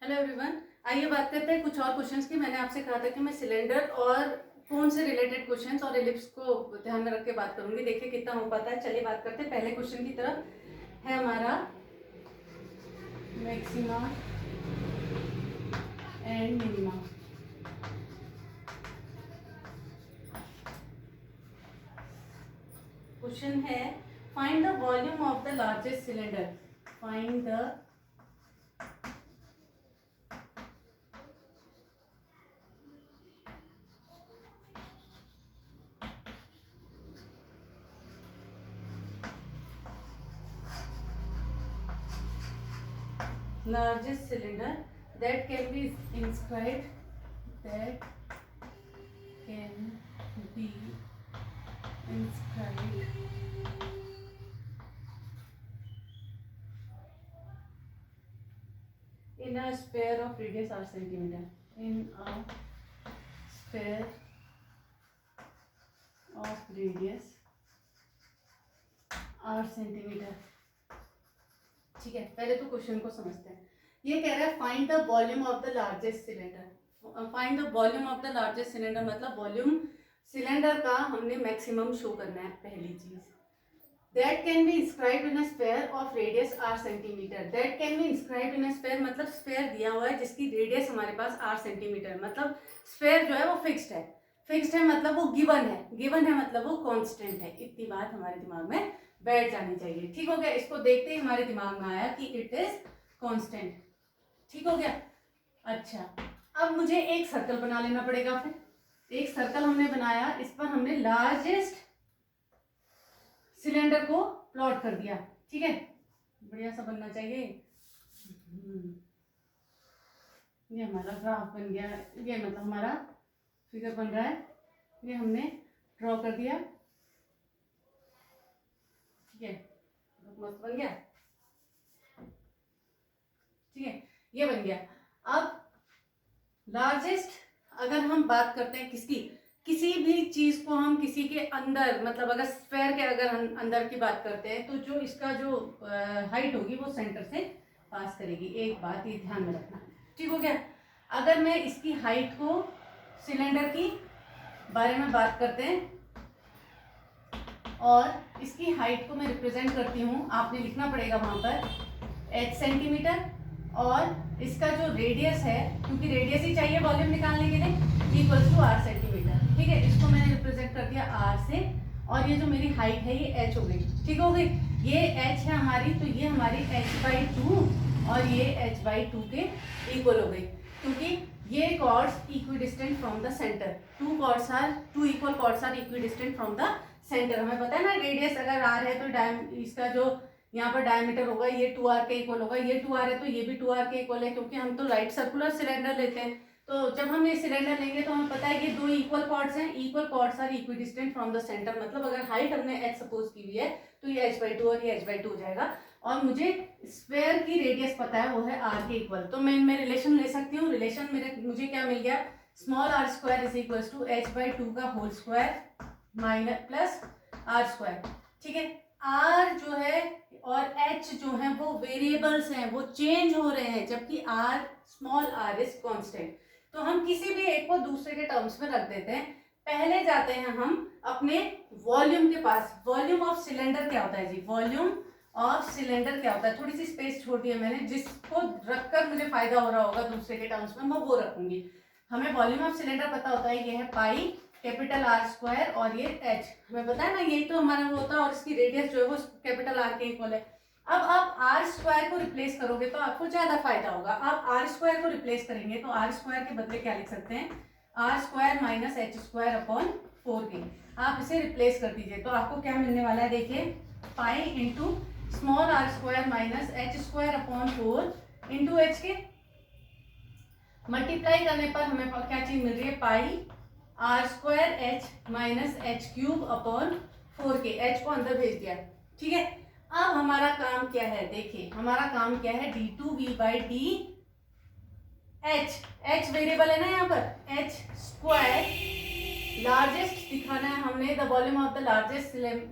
Hello everyone, आइए बात करते हैं कुछ और क्वेश्चंस की। मैंने आपसे कहा था कि मैं सिलेंडर और कौन से रिलेटेड क्वेश्चंस और एलिप्स को ध्यान में रख के बात करूंगी। देखिए कितना हो पाता है। चलिए बात करते हैं पहले क्वेश्चन की तरफ। है हमारा मैक्सिमा एंड मिनिमा। क्वेश्चन है find the volume of the largest cylinder. Find the largest cylinder that can be inscribed that can be inscribed in a sphere of radius r centimeter. In a sphere of radius r centimeter. ठीक है, पहले तो question को समझते हैं। ये कह रहा है find the volume of the largest cylinder. Find the volume of the largest cylinder मतलब वॉल्यूम सिलेंडर का हमने मैक्सिमम शो करना है। पहली चीज that can be inscribed in a sphere of radius r centimetre. That can be inscribed in a sphere मतलब sphere दिया हुआ है जिसकी रेडियस हमारे पास r सेंटीमीटर, मतलब स्फीयर जो है वो फिक्स्ड है। फिक्स्ड है मतलब वो गिवन है, गिवन है मतलब वो कांस्टेंट है। इतनी बात हमारे दिमाग में बैठ जानी चाहिए। ठीक हो गया। इसको देखते ही हमारे दिमाग में आया कि इट इज कांस्टेंट। ठीक हो गया। अच्छा, अब मुझे एक सर्कल बना लेना पड़ेगा। फिर एक सर्कल हमने बनाया, इस पर हमने लार्जेस्ट सिलेंडर को प्लॉट कर दिया। ठीक है, बढ़िया सा बनना चाहिए। ये हमारा ग्राफ बन गया। ये मतलब हमारा फिगर बन रहा है। ये हमने ड्रॉ कर दिया। ठीक है, मस्त बन गया। ठीक है, ये बन गया। अब लार्जेस्ट अगर हम बात करते हैं किसकी, किसी भी चीज को हम किसी के अंदर, मतलब अगर स्फेयर के अगर हम अंदर की बात करते हैं तो जो इसका जो हाइट होगी वो सेंटर से पास करेगी। एक बात ये ध्यान में रखना। ठीक हो गया। अगर मैं इसकी हाइट को, सिलेंडर की बारे में बात करते हैं और इसकी हाइट को मैं रिप्रेजेंट करती हूँ, आपने लिखना पड़ेगा वहां पर h सेंटीमीटर, और इसका जो रेडियस है, क्योंकि रेडियस ही चाहिए वॉल्यूम निकालने के लिए, इक्वल्स टू r सेंटीमीटर। ठीक है, इसको मैंने रिप्रेजेंट कर दिया r से, और ये जो मेरी हाइट है ये h हो गई। ठीक हो गई। ये h है हमारी, तो ये हमारी h/2 और ये h/2 के इक्वल हो गई, क्योंकि ये chords equidistant from the centre. Two equal chords are equidistant from the centre. हमें पता है ना, रेडियस अगर r है तो इसका जो यहाँ पर डायमीटर होगा ये 2r के इक्वल होगा। ये 2r है तो ये भी 2r के इक्वल है, क्योंकि हम तो राइट सर्कुलर सिलेंडर लेते हैं। तो जब हम ये सिलेंडर लेंगे तो हमें पता है कि दो इक्वल कॉर्ड्स हैं। Equal chords are equidistant from the centre, मतलब अगर हाइट हमने h सपोज की हुई है तो ये h/2 और ये h/2 हो जाएगा। और मुझे स्फेयर की रेडियस पता है, वो है r के इक्वल। तो मैं रिलेशन ले सकती हूँ। रिलेशन मुझे क्या मिल गया, small r square is equal to h/2 का whole square minus plus r square. ठीक है, r जो है और h जो है वो वेरिएबल्स हैं, वो चेंज हो रहे हैं, जबकि r small r is constant. तो हम किसी भी एक को दूसरे के टर्म्स में रख देते हैं। पहले जाते हैं हम अपने वॉल्यूम के पास। वॉल्यूम ऑफ सिलेंडर क्या होता है जी? वॉल्यूम ऑफ सिलेंडर क्या होता है? थोड़ी सी स्पेस छोड़ दी है मैंने, जिसको रखकर मुझे फायदा हो रहा होगा दूसरे के टर्म्स में, मैं वो रखूंगी। हमें वॉल्यूम ऑफ सिलेंडर पता होता है, ये है पाई कैपिटल R स्क्वायर और ये h, हमें पता है ना, यही तो हमारा वो होता है। और इसकी रेडियस जो है वो कैपिटल R के इक्वल है। अब आप R स्क्वायर को रिप्लेस करोगे तो आपको ज्यादा फायदा होगा। आप R स्क्वायर को रिप्लेस करेंगे तो R स्क्वायर के बदले क्या लिख सकते हैं, R square minus h square upon 4k। आप इसे रिप्लेस कर दीजिए तो आपको क्या मिलने वाला है, देखिए, pi into small r square minus h square upon 4 into h के। मल्टीप्लाई करने पर हमें क्या चीज मिल रही है, पाई r square h minus h cube upon 4k। h को अंदर भेज दिया। ठीक है, अब हमारा काम क्या है, देखिए हमारा काम क्या है, d2v/d h वेरिएबल है ना यहाँ पर, h स्क्वायर लार्जेस्ट दिखाना है हमने, the volume of the largest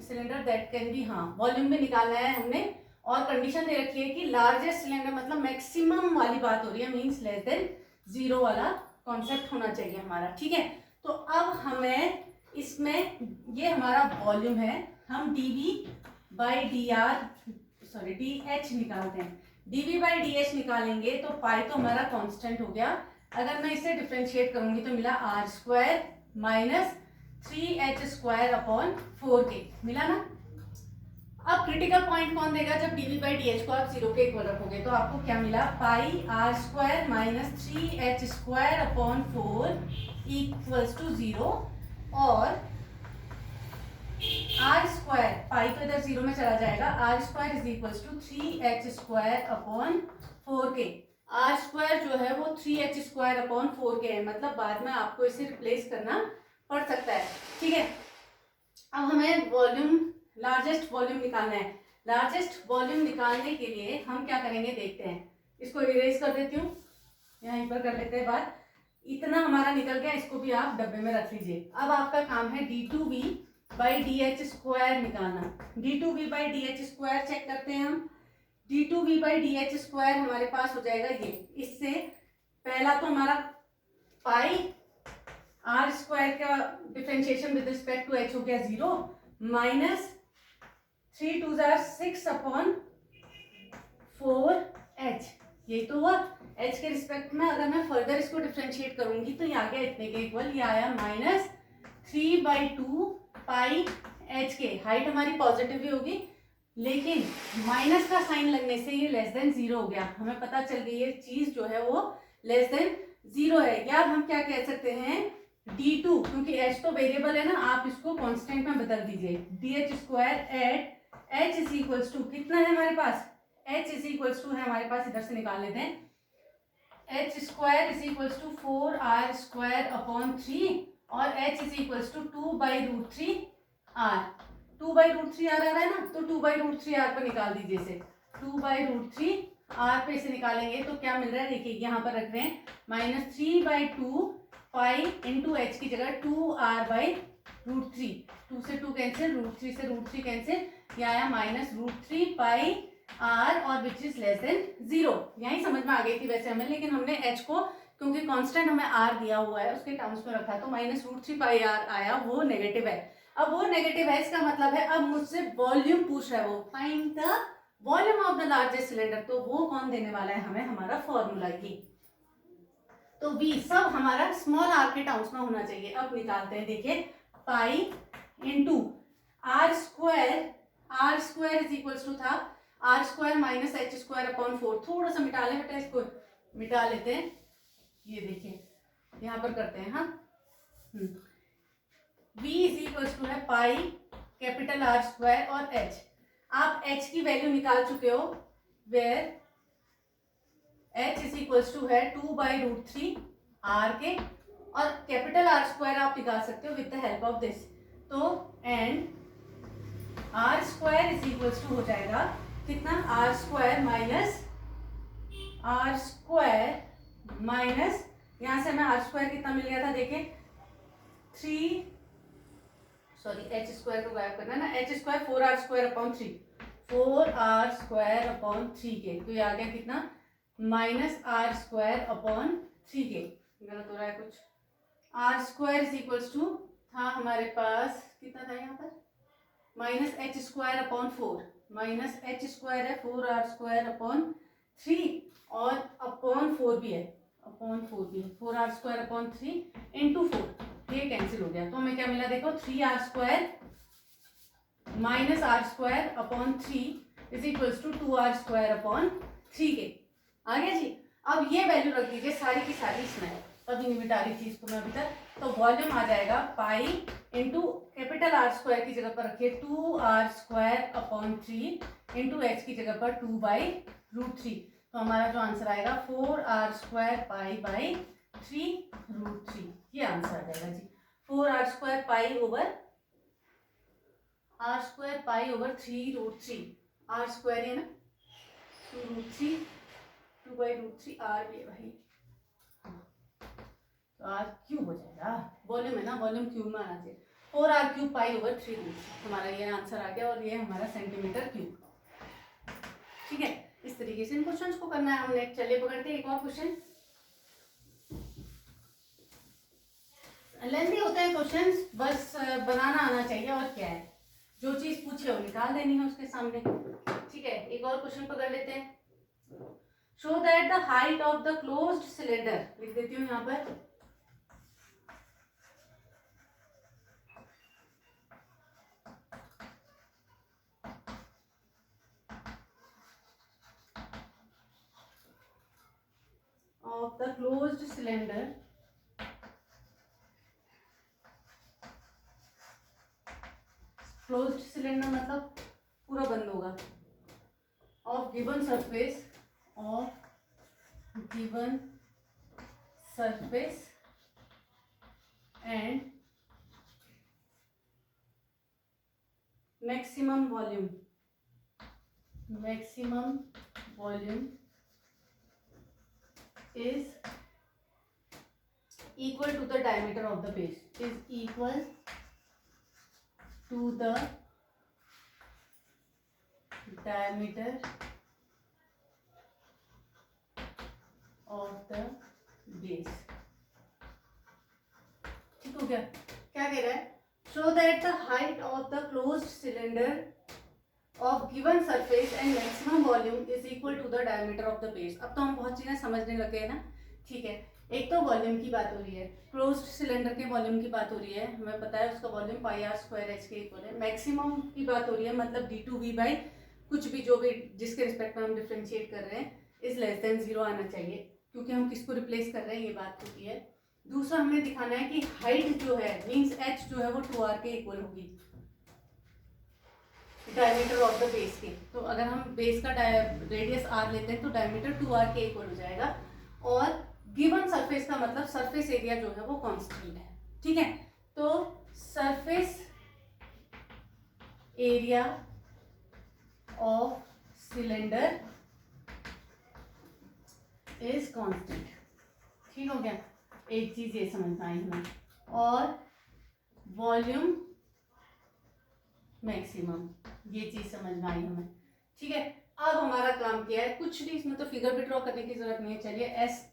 cylinder that can be, हाँ वॉल्यूम भी निकालना है हमने, और कंडीशन दे रखी है कि लार्जेस्ट सिलेंडर मतलब मैक्सिमम वाली बात हो रही है, मीन्स लेस देन 0 वाला कॉन्सेप्ट होना चाहिए हमारा, ठीक है। तो अब हमें इसमें ये हमारा वॉल्यूम है, हम डी एच निकालते हैं। dv/dh निकालेंगे तो पाई तो हमारा कांस्टेंट हो गया। अगर मैं इसे डिफ्रेंशिएट करूंगी तो मिला r² minus 3h² upon 4k, मिला ना। अब क्रिटिकल पॉइंट कौन देगा, जब dv/dh को आप 0 के इक्वल रखोगे तो आपको क्या मिला, pi r² minus 3h² upon 4 equals to 0 और r², पाई तो इधर 0 में चला जाएगा, r² is equals to 3h² upon 4k। r² जो है वो 3h² अपॉन 4k है, मतलब बाद में आपको इसे रिप्लेस करना पड़ सकता है, ठीक है। अब हमें वॉल्यूम, लार्जेस्ट वॉल्यूम निकालना है। लार्जेस्ट वॉल्यूम निकालने के लिए हम क्या करेंगे देखते हैं। इसको इरेज कर देती हूँ, यहीं पर कर लेते हैं बात। इतना हमारा निकल गया, इसको भी आप डब्बे में रख लीजिए। अब आपका काम है d2v/dh² निकालना। d2v/dh² चेक करते हैं हम। d2v/dh² हमारे पास हो जाएगा ये, इससे पहला तो हमारा पाई r² का differentiation with respect to h हो गया 0 माइनस 3 2 6 अपॉन 4h, ये तो हुआ। h के रिस्पेक्ट में अगर मैं फर्दर इसको डिफरेंशिएट करूंगी तो ये आ गया इतने के इक्वल, ये आया माइनस 3/2 पाई h के। हाइट हमारी पॉजिटिव ही होगी, लेकिन माइनस का साइन लगने से ये लेस देन 0 हो गया। हमें पता चल गई ये चीज जो है वो लेस देन 0 है। या हम क्या कह सकते हैं, d2, क्योंकि h तो वेरिएबल है ना, आप इसको कांस्टेंट में बदल दीजिए। dh² at h is equals to कितना है हमारे पास, h इज इक्वल्स टू है हमारे पास, इधर से निकाल लेते हैं, h² is equals to 4r² upon 3 और h is equals to 2/√3r। 2/√3r आ रहा है ना, तो 2/√3r पर निकाल दीजिए इसे। 2/√3r पे इसे निकालेंगे तो क्या मिल रहा है, देखिए यहाँ पर रख रहे हैं माइनस 3/2 पाई इंटू एच की जगह 2r/√3। 2 से 2 कैंसिल, √3 से √3 कैंसिल, ये आया माइनस √3 पाई r और विच इज लेस देन 0। यही समझ में आ गई थी वैसे हमें, लेकिन हमने h को क्योंकि कांस्टेंट हमें r दिया हुआ है उसके टर्म्स में रखा, तो माइनस √3 पाई r आया, वो नेगेटिव है। अब वो नेगेटिव है, इसका मतलब है अब मुझसे वॉल्यूम पूछ रहा है वो, find the volume of the largest cylinder. तो वो कौन देने वाला है हमें, हमारा फॉर्मूला ये। तो v सब हमारा स्मॉल r के टर्म्स में होना चाहिए। अब निकालते हैं, देखिए pi into r² is equals to था r² माइनस h² अपॉन 4। थोड़ा सा मिटा लें बेटा, इसको मिटा लेते हैं, ये देखिए यहाँ पर करते हैं। हाँ, v इज इक्वल्स टू है पाई कैपिटल r² और h। आप h की वैल्यू निकाल चुके हो, where h is equals to है 2/√3 r के, और कैपिटल r² आप निकाल सकते हो with the help of this. तो and r² is equals to हो जाएगा कितना, r² माइनस यहाँ से हमें r² कितना मिल गया था, देखिए 3, सॉरी h² को गायब करना ना, h² 4r² upon 3, 4r² upon 3k, तो ये आ गया कितना माइनस r² अपॉन 3k। गलत हो रहा है कुछ, r² इज इक्वल्स टू था हमारे पास कितना था यहाँ पर, minus h² upon 4, minus h² है 4r² अपॉन 3 और अपॉन 4 भी है, अपॉन 4 भी है, 4r² अपॉन 3 इंटू 4, ये कैंसिल हो गया। तो हमें क्या मिला, देखो 3r² minus r² upon 3 is equals to 2r² upon 3k। आ गया जी। अब ये वैल्यू रख दीजिए सारी की सारी इसमें, तभी नहीं मिटा रही थी इसको मैं अभी तक। तो वॉल्यूम आ जाएगा पाई इंटू कैपिटल r² की जगह पर रखिए 2r² अपॉन 3 इंटू h की जगह पर 2/√3। तो हमारा जो आंसर आएगा 4r² पाई 3√3, ये आंसर आ जाएगा जी। 4r² pi over r² pi over 3√3, r² है ना 2√3, 2/√3 r ये भाई, तो r क्यूब हो जाएगा, वॉल्यूम है ना, वॉल्यूम क्यूब में आना चाहिए। 4r³ पाई ओवर 3√3 हमारा ये आंसर आ गया, और ये हमारा सेंटीमीटर क्यूब। ठीक है, इस तरीके से इन क्वेश्चंस को करना है हमने। चलिए पकड़ते हैं एक और क्वेश्चन। लेंथी होते हैं क्वेश्चंस, बस बनाना आना चाहिए और क्या है, जो चीज पूछे वो निकाल देनी है उसके सामने। ठीक है, एक और क्वेश्चन पकड़ लेते हैं। Show that the height of the closed cylinder, लिख देती हूँ यहाँ पर, of the closed cylinder closed cylinder मतलब पूरा बंद होगा, of given surface and maximum volume is equal to the diameter of the base, is equal to the diameter of the base। ठीक हो गया? क्या कह रहा है? Show that the height of the closed cylinder of given surface and maximum volume is equal to the diameter of the base। अब तो हम बहुत चीजें समझने लगे हैं ना। ठीक है, एक तो वॉल्यूम की बात हो रही है, क्लोज्ड सिलेंडर के वॉल्यूम की बात हो रही है, हमें पता है उसका volume pi are square h के इक्वल है। मैक्सिमम की बात हो रही है, मतलब डी टू वी बाई कुछ भी जो भी जिसके रिस्पेक्ट में हम डिफ्रेंशिएट कर रहे हैं इज लेस देन 0 आना चाहिए, क्योंकि हम किसको रिप्लेस कर रहे हैं ये बात होती है। दूसरा हमें दिखाना है कि हाइट जो है मीन्स एच जो है वो 2r के इक्वल होगी डायमीटर ऑफ द बेस के। तो अगर हम बेस का रेडियस r लेते हैं तो डायमीटर 2r के इक्वल हो जाएगा। और गिवन सरफेस का मतलब सरफेस एरिया जो है वो कांस्टेंट है। ठीक है, तो surface area of cylinder is constant. ठीक हो गया, एक चीज ये समझ आई हमें। और वॉल्यूम मैक्सिमम, ये चीज समझ में आई हमें। ठीक है, अब हमारा काम क्या है, कुछ भी इसमें तो फिगर भी ड्रॉ करने की जरूरत नहीं है। चलिए एस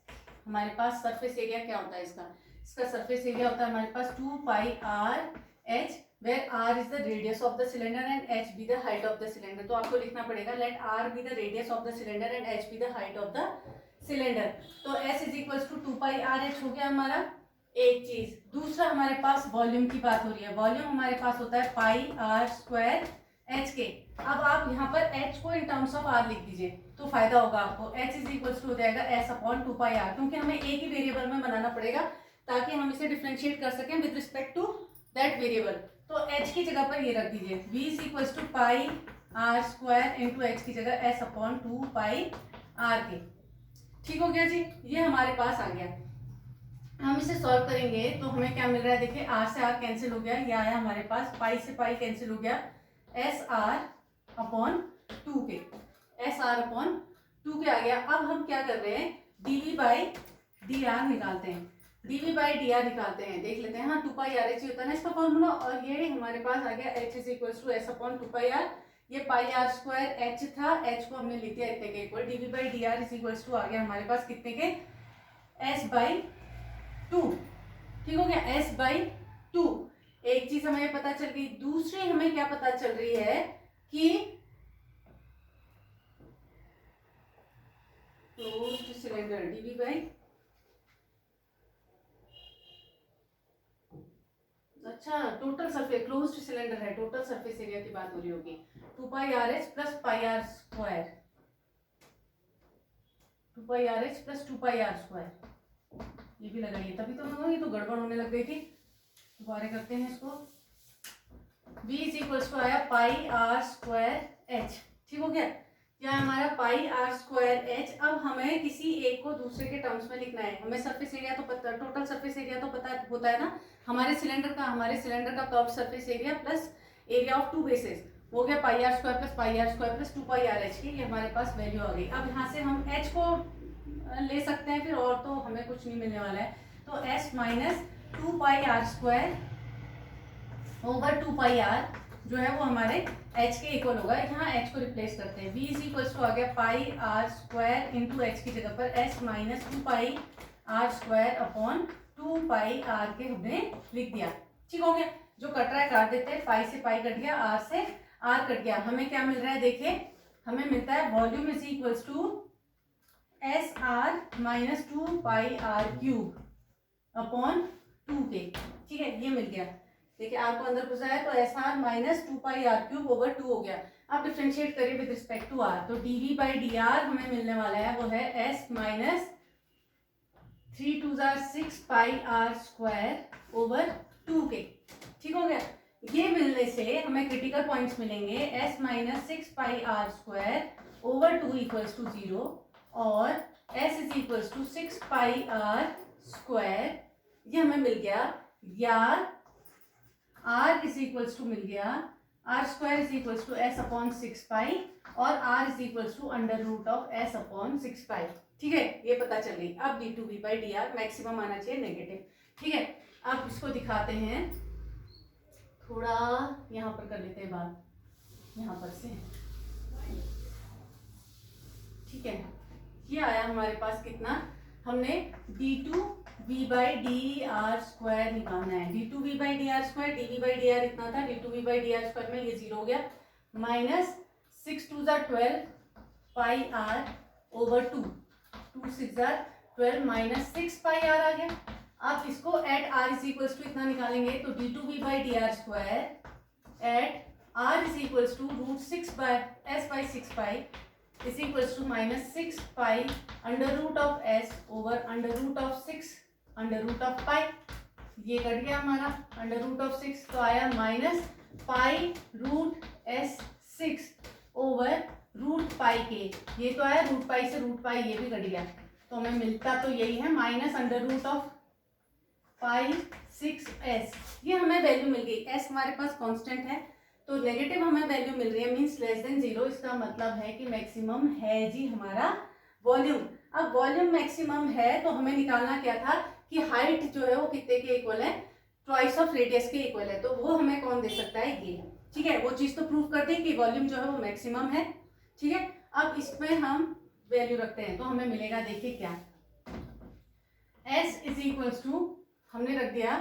हमारे पास सरफेस एरिया क्या होता है इसका सरफेस एरिया होता है हमारे पास 2 pi R H, where R is the radius of the cylinder and H be the height of the cylinder. तो आपको लिखना पड़ेगा let R be the radius of the cylinder and H be the height of the cylinder. तो S is equal to 2 pi R H हो गया हमारा एक चीज। दूसरा हमारे पास वॉल्यूम की बात हो रही है, वॉल्यूम हमारे पास होता है पाई आर स्क्वायर एच के। अब आप यहाँ पर एच को इन टर्म्स ऑफ आर लिख दीजिए तो फायदा होगा आपको। एच इज इक्वल टू हो जाएगा एस अपॉन 2 पाई आर, क्योंकि हमें एक ही वेरिएबल में बनाना पड़ेगा ताकि हम इसे डिफरेंशिएट कर सकें with respect to that variable. तो एच की जगह पर ये रख दीजिए, v is equal to pi are square into h की जगह एस अपॉन 2 पाई आर के। ठीक हो गया जी, ये हमारे पास आ गया। हम इसे सॉल्व करेंगे तो हमें क्या मिल रहा है, देखिए आर से आर कैंसिल हो गया, ये आया हमारे पास पाई से पाई कैंसिल हो गया, एस आर अपॉन 2 के, एस आर अपॉन 2 के आ गया। अब हम क्या कर रहे हैं, dv बाई डी आर निकालते हैं, dv बाई डी आर निकालते हैं, देख लेते हैं। हाँ 2 पाई आर एच होता है ना इसका फॉर्मूला, और ये हमारे पास आ गया h is equal to S upon 2 pi R. ये पाई आर स्क्वायर एच था, एच को हमने लिख दिया इतने के equal, dv by D R is equal to आ गया हमारे पास कितने के, s बाई 2। ठीक हो गया, s बाई 2। एक चीज हमें पता चल गई, दूसरी हमें क्या पता चल रही है कि क्लोज्ड सिलेंडर dv बाई, अच्छा टोटल सरफेस, क्लोज्ड सिलेंडर है, टोटल सरफेस एरिया की बात हो रही होगी, 2 pi R H plus pi are square, 2 pi R H plus 2 pi are square, ये भी लगाइए, तभी तो ये तो गड़बड़ होने लग गई थी। दोबारा करते हैं इसको, v इज इक्वल टू आया पाई आर स्क्वायर एच। ठीक हो गया, यह हमारा पाई आर स्क्वायर एच। अब हमें किसी एक को दूसरे के टर्म्स में लिखना है। हमें सरफेस एरिया तो पता, टोटल सरफेस एरिया तो पता होता है ना हमारे सिलेंडर का curve surface area plus area of 2 bases हो गया pi are square plus 2 pi R H की, ये हमारे पास वैल्यू आ गई। अब यहाँ से हम एच को ले सकते हैं फिर, और तो हमें कुछ नहीं मिलने वाला है, तो s minus 2 pi are square over 2 pi r जो है वो हमारे h के इक्वल होगा। यहाँ h को रिप्लेस करते हैं, v इज इक्वल टू आ गया pi are square into h की जगह पर s minus 2 pi are square upon 2 pi r के हमने लिख दिया। ठीक हो गया, जो कट रहा है काट देते हैं, पाई से पाई कट गया, आर से आर कट गया। हमें क्या मिल रहा है देखिए, हमें मिलता है volume is equal to s r minus 2 pi r cube upon 2k। ठीक है, ये मिल गया। देखिए आर को अंदर घुसा है तो s r minus 2 pi r cube over 2 हो गया। अब डिफरेंशिएट करिए विद रिस्पेक्ट टू आर, तो d we by D r हमें मिलने वाला है वो है s minus 3 2 6 pi are square over 2k। ठीक हो गया, ये मिलने से हमें क्रिटिकल पॉइंट्स मिलेंगे s minus 6 pi are square over 2 equals to 0 और s is equals to 6 pi are square, ये हमें मिल गया। या r इज इक्वल्स टू मिल गया r square is equals to S upon 6 pi और r is equals to under root of s upon 6 pi. ठीक है, ये पता चल गई। अब d two we by D r maximum आना चाहिए नेगेटिव। ठीक है, अब इसको दिखाते हैं, थोड़ा यहाँ पर कर लेते हैं बात, यहाँ पर से। ठीक है, ये आया हमारे पास कितना, हमने D two we by D R square निकालना है। D two we by D R square, D we by D R इतना था, D two we by D R square में ये 0 हो गया, minus 6 2 12 pi R over 2, 2 6 12 minus 6 pi R आ गया। अब इसको at R is equals to इतना निकालेंगे तो D two we by D R square at R is equals to root 6 by S by 6 pi is equals to minus 6 pi under root of S over under root of 6 under root of pi. ये cut गया हमारा under root of 6, तो आया minus pi root s 6 over root pi के। ये तो आया root pi से रूट पाई, ये भी कट गया, तो हमें मिलता तो यही है minus under root of pi 6s। ये हमें वैल्यू मिल गई। s हमारे पास कांस्टेंट है तो नेगेटिव हमें वैल्यू मिल रही है, मींस लेस देन 0। इसका मतलब है कि मैक्सिमम है जी हमारा वॉल्यूम। अब वॉल्यूम मैक्सिमम है तो हमें निकालना क्या था कि हाइट जो है वो कितने के इक्वल है, ट्वाइस ऑफ रेडियस के इक्वल है। तो वो हमें कौन दे सकता है, ये। ठीक है, वो चीज तो प्रूव कर दी कि वॉल्यूम जो है वो मैक्सिमम है। ठीक है, अब इसमें हम वैल्यू रखते हैं तो हमें मिलेगा, देखिए क्या, s इज इक्वल्स टू हमने रख दिया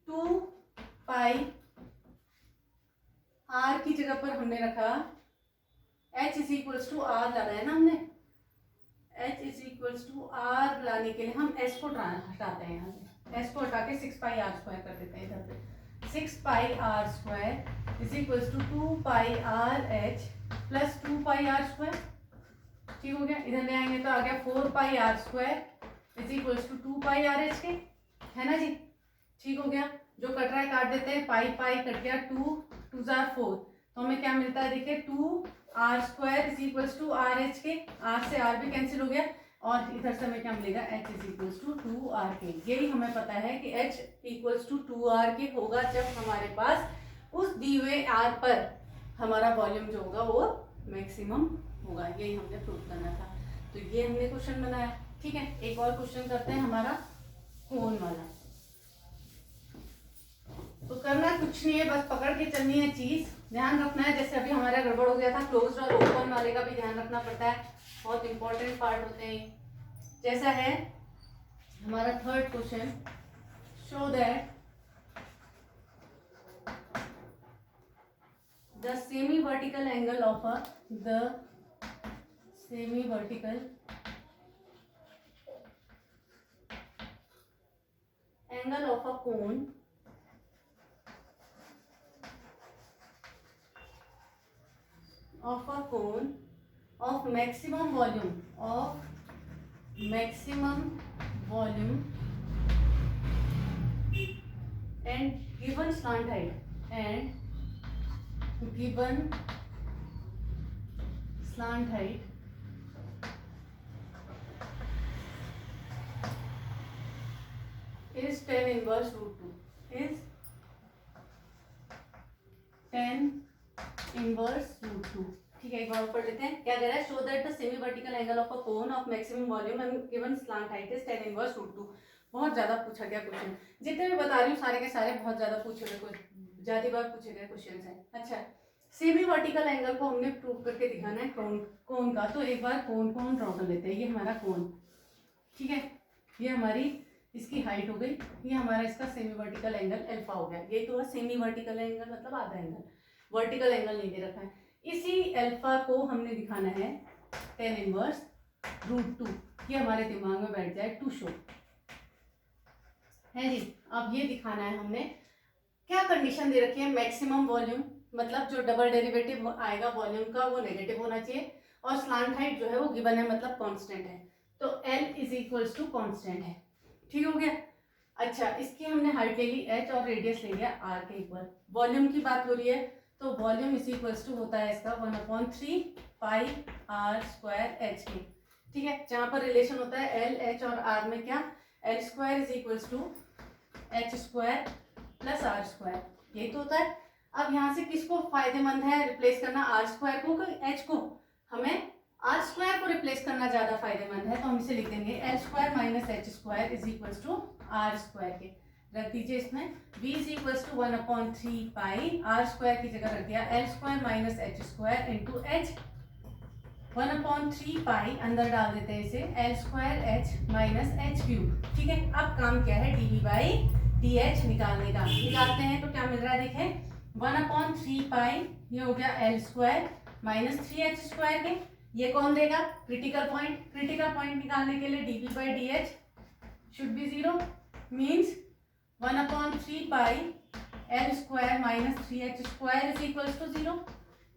2 पाई r की जगह पर हमने रखा h is equals to r लाना है ना हमने, h is equals to r लाने के लिए हम s को हटाते हैं, यहाँ से s को हटा के 6 पाई r स्क्वायर कर देते हैं इधर पे। 6 pi r square is equals to 2 pi r h plus 2 pi r square. ठीक हो गया, इधर ले आएंगे तो आ गया 4 pi r square is equals to 2 pi r h के, है ना जी। ठीक हो गया, जो कट रहा है काट देते हैं, पाई पाई कट गया, 2 2 4, तो हमें क्या मिलता है देखिए 2 r square is equals to r h के, r से r भी कैंसिल हो गया और इधर से हमें क्या मिलेगा h is equals to 2 r के। यही हमें पता है कि h इक्वल्स टू 2 r के होगा जब हमारे पास उस दी हुए r पर हमारा वॉल्यूम जो होगा वो मैक्सिमम होगा। यही हमने प्रूव करना था, तो ये हमने क्वेश्चन बनाया। ठीक है, एक और क्वेश्चन करते हैं हमारा कोन वाला। तो करना कुछ नहीं है, बस पकड़ के चलनी है चीज, ध्यान रखना है। जैसे अभी हमारा गड़बड़ हो गया था, क्लोज और ओपन वाले का भी ध्यान रखना पड़ता है, बहुत इंपॉर्टेंट पार्ट होते हैं। जैसा है हमारा third question, show that the semi vertical angle of a cone of maximum volume and given slant height is tan inverse root 2 is tan inverse root 2। ठीक है, एक बार पढ़ लेते हैं क्या कह रहा है। Show that the semi vertical angle of a cone of maximum volume and given slant height is tan inverse root 2। बहुत ज्यादा पूछा गया क्वेश्चन, जितने भी बता रही हूँ सारे के सारे बहुत ज्यादा पूछे हुए ज्यादा बार पूछे गए क्वेश्चन है। अच्छा, सेमी वर्टिकल एंगल को हमने प्रूव करके दिखाना है कोन का। तो एक बार कोन ड्रॉ कर लेते हैं। ये हमारा कोन, ठीक है, ये हमारी इसकी हाइट हो गई, ये हमारा इसका सेमी वर्टिकल एंगल अल्फा हो गया। ये तो सेमी वर्टिकल एंगल मतलब आधा एंगल, वर्टिकल एंगल नहीं दे रखा है। इसी अल्फा को हमने दिखाना है tan इनवर्स √2। ये हमारे दिमाग में बैठ जाए, टू शो है जी। अब ये दिखाना है हमने, क्या कंडीशन दे रखी है, मैक्सिमम वॉल्यूम, मतलब जो डबल डेरिवेटिव आएगा वॉल्यूम का वो नेगेटिव होना चाहिए, और स्लांट हाइट जो है वो गिवन है, मतलब कांस्टेंट है। तो L is equals to constant है, ठीक हो गया। अच्छा, इसकी हमने हाइट ले ली h और रेडियस ले लिया r के इक्वल। वॉल्यूम की बात हो रही है तो वॉल्यूम इज इक्वल्स टू होता है इसका 1/3 पाई r स्क्वायर h के, ठीक है। जहां पर रिलेशन होता है L, h और r में, क्या L square is equals to h square plus r square, यही तो होता है। अब यहाँ से किसको फायदेमंद है रिप्लेस करना, r स्क्वायर को h को? हमें r स्क्वायर को रिप्लेस करना ज्यादा फायदेमंद है, तो हम इसे लिख देंगे L square minus h square is equals to r square के। रख दीजिए इसमें v is equals to 1/3 pi, r square की जगह रख दिया L square minus h square into h 1/3 pi, अंदर डाल देते हैं इसे L square h minus h cube, ठीक है। अब काम क्या है, dv बाई dh निकालने का। निकालते हैं तो क्या मिल रहा है, देखें 1/3 पाई, ये हो गया L square minus 3h square के। ये कौन देगा, क्रिटिकल पॉइंट। क्रिटिकल पॉइंट निकालने के लिए dv by dh should be 0, means 1/3 pi L square minus 3h square is equals to 0,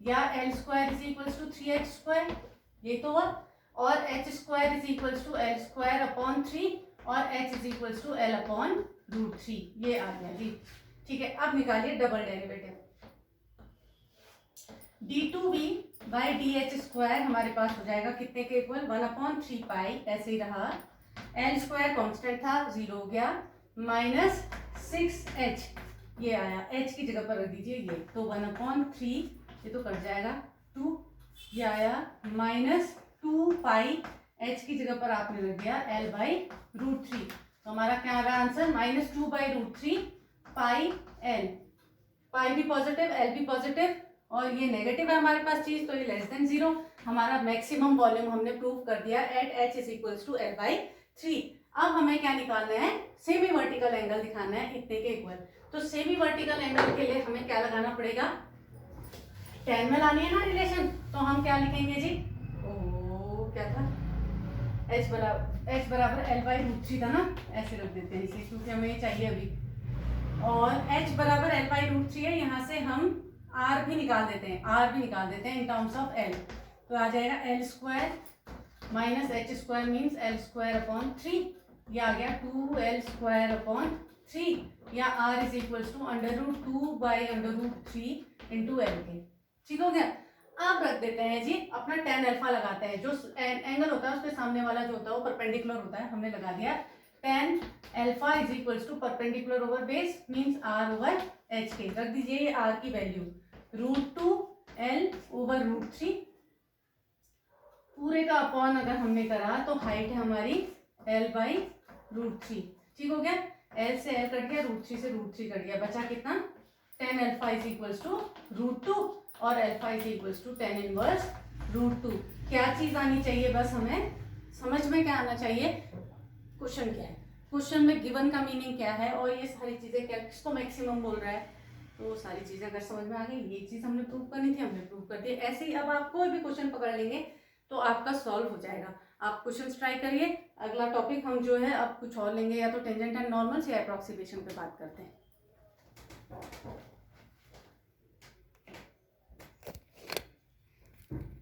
या L square is equals to 3h square, ये तो हुआ। और h square is equals to L square upon 3 और h is equals to L upon √3, ये आ गया जी, ठीक है। अब निकालिए double derivative. d2v by dh square हमारे पास हो जाएगा कितने के इक्वल, 1/3 पाई, ऐसे ही रहा, L स्क्वायर कांस्टेंट था 0 हो गया, माइनस 6h, ये आया, h की जगह पर रख दीजिए ये, तो 1/3, ये तो कट जाएगा 2, ये आया माइनस 2 पाई, h की जगह पर आपने रख दिया L बाई √3, तो हमारा क्या आ रहा है आंसर, -2 बाई √3 पाई L। पाई भी पॉजिटिव, L भी पॉजिटिव, और ये नेगेटिव है हमारे पास चीज, तो ये लेस देन 0। हमारा मैक्सिमम वॉल्यूम हमने प्रूव कर दिया at h is equals to L by 3। अब हमें क्या निकालना है, सेमी वर्टिकल एंगल दिखाना है इतने के इक्वल। तो सेमी वर्टिकल एंगल के लिए हमें क्या लगाना पड़ेगा, tan में लानी है ना रिलेशन, तो हम क्या लिखेंगे जी, ओ क्या था, h बराबर L बाई √3 था ना, ऐसे रख देते हैं इसे, क्योंकि हमें ये चाहिए अभी। और h बराबर L बाई √3 है, यहाँ से हम r भी निकाल देते हैं, इन टर्म्स ऑफ L, तो आ जाएगा L square minus h square means L square upon 3, ये आ गया 2L स्क्वायर अपॉन 3, या r is equals to √2 by √3 into L के, ठीक हो गया। अब रख देते हैं जी अपना tan अल्फा लगाते हैं, जो एंगल होता है उसके सामने वाला जो होता है वो परपेंडिकुलर होता है, हमने लगा दिया tan alpha is equals to perpendicular over base means r over h के। रख दीजिए ये r की वैल्यू √2L ओवर √3, पूरे का अपॉन अगर हमने करा तो हाइट है हमारी L बाई √3, ठीक हो गया। L से L कट गया, √3 से √3 कट गया, बचा कितना, tan alpha is equals to √2 और alpha is equals to tan inverse √2। क्या चीज आनी चाहिए, बस हमें समझ में क्या आना चाहिए, क्वेश्चन क्या है, क्वेश्चन में गिवन का मीनिंग क्या है, और ये सारी चीजें क्या, किसको मैक्सिमम बोल रहा है, तो वो सारी चीजें अगर समझ में आ गई, ये चीज हमने प्रूव करनी थी, हमने प्रूव कर दी। ऐसे ही अब आप कोई भी क्वेश्चन पकड़ लेंगे तो आपका सॉल्व हो जाएगा। आप क्वेश्चंस ट्राई करिए। अगला टॉपिक हम जो है अब कुछ और लेंगे, या तो टेंजेंट एंड नॉर्मल्स या अप्रॉक्सीमेशन पे बात करते हैं।